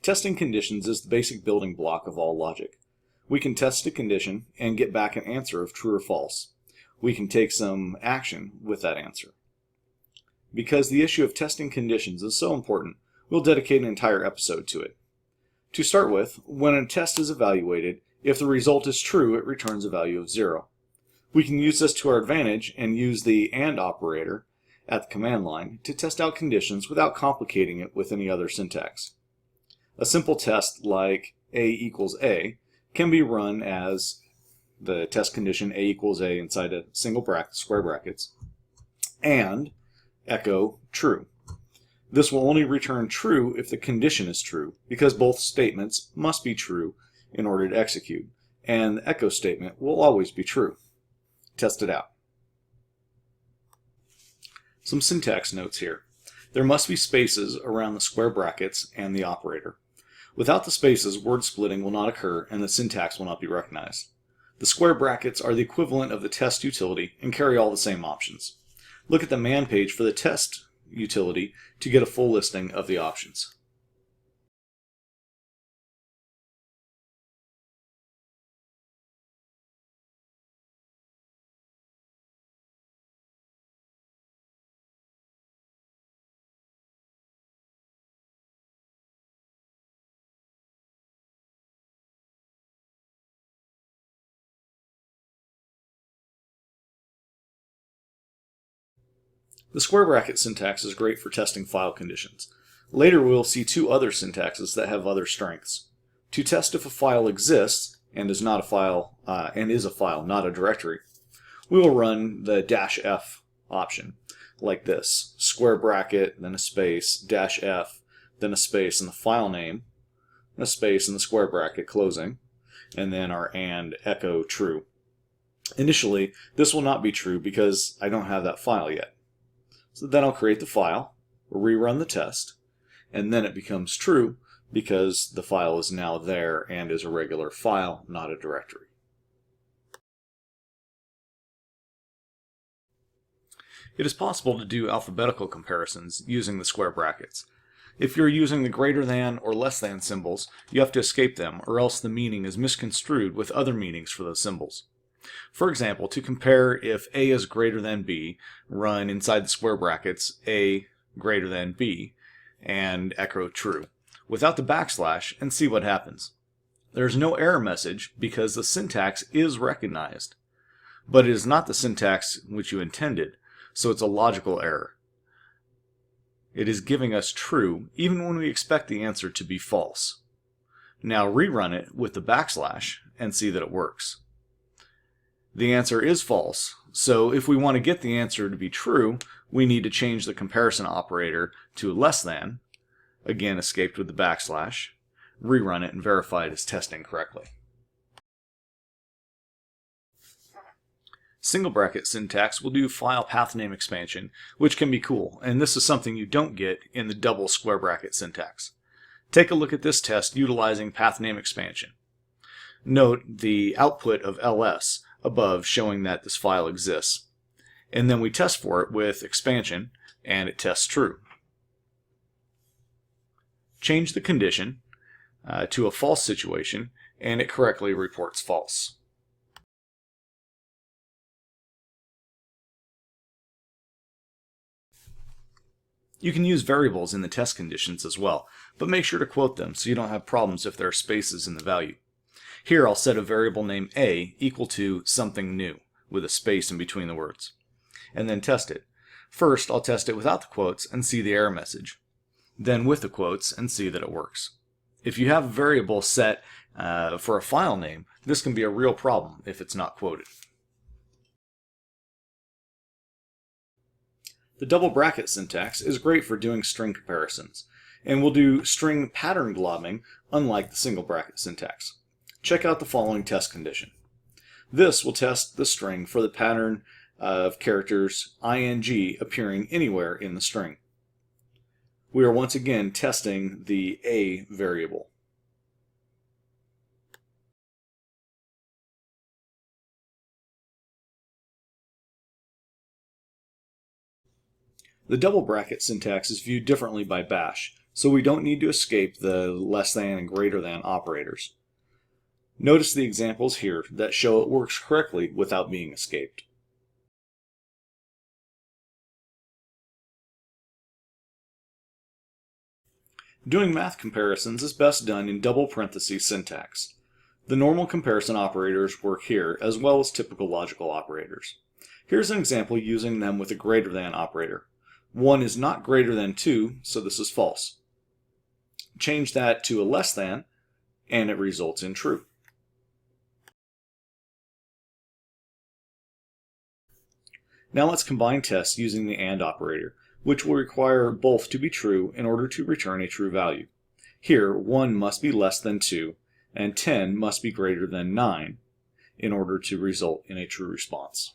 Testing conditions is the basic building block of all logic. We can test a condition and get back an answer of true or false. We can take some action with that answer. Because the issue of testing conditions is so important, we'll dedicate an entire episode to it. To start with, when a test is evaluated, if the result is true, it returns a value of 0. We can use this to our advantage and use the AND operator at the command line to test out conditions without complicating it with any other syntax. A simple test like A equals A can be run as the test condition A equals A inside a single bracket, square brackets, and echo true. This will only return true if the condition is true, because both statements must be true in order to execute, and the echo statement will always be true. Test it out. Some syntax notes here. There must be spaces around the square brackets and the operator. Without the spaces, word splitting will not occur and the syntax will not be recognized. The square brackets are the equivalent of the test utility and carry all the same options. Look at the man page for the test utility to get a full listing of the options. The square bracket syntax is great for testing file conditions. Later we will see two other syntaxes that have other strengths. To test if a file exists and is not a file is a file, not a directory, we will run the -f option like this: square bracket, then a space, -f, then a space and the file name, and a space and the square bracket closing, and then our AND echo true. Initially, this will not be true because I don't have that file yet. So then I'll create the file, rerun the test, and then it becomes true because the file is now there and is a regular file, not a directory. It is possible to do alphabetical comparisons using the square brackets. If you're using the greater than or less than symbols, you have to escape them, or else the meaning is misconstrued with other meanings for those symbols. For example, to compare if A is greater than B, run inside the square brackets A greater than B and echo true without the backslash and see what happens. There's no error message because the syntax is recognized, but it is not the syntax which you intended, so it's a logical error. It is giving us true even when we expect the answer to be false. Now rerun it with the backslash and see that it works. The answer is false, so if we want to get the answer to be true, we need to change the comparison operator to less than, again escaped with the backslash, rerun it and verify it is testing correctly. Single bracket syntax will do file path name expansion, which can be cool, and this is something you don't get in the double square bracket syntax. Take a look at this test utilizing path name expansion. Note the output of ls above showing that this file exists. And then we test for it with expansion and it tests true. Change the condition to a false situation and it correctly reports false. You can use variables in the test conditions as well, but make sure to quote them so you don't have problems if there are spaces in the value. Here I'll set a variable name A equal to something new, with a space in between the words, and then test it. First I'll test it without the quotes and see the error message, then with the quotes and see that it works. If you have a variable set for a file name, this can be a real problem if it's not quoted. The double bracket syntax is great for doing string comparisons, and will do string pattern globbing unlike the single bracket syntax. Check out the following test condition. This will test the string for the pattern of characters ing appearing anywhere in the string. We are once again testing the A variable. The double bracket syntax is viewed differently by Bash, so we don't need to escape the less than and greater than operators. Notice the examples here that show it works correctly without being escaped. Doing math comparisons is best done in double parentheses syntax. The normal comparison operators work here as well as typical logical operators. Here's an example using them with a greater than operator. 1 is not greater than 2, so this is false. Change that to a less than, and it results in true. Now let's combine tests using the AND operator, which will require both to be true in order to return a true value. Here, 1 must be less than 2, and 10 must be greater than 9 in order to result in a true response.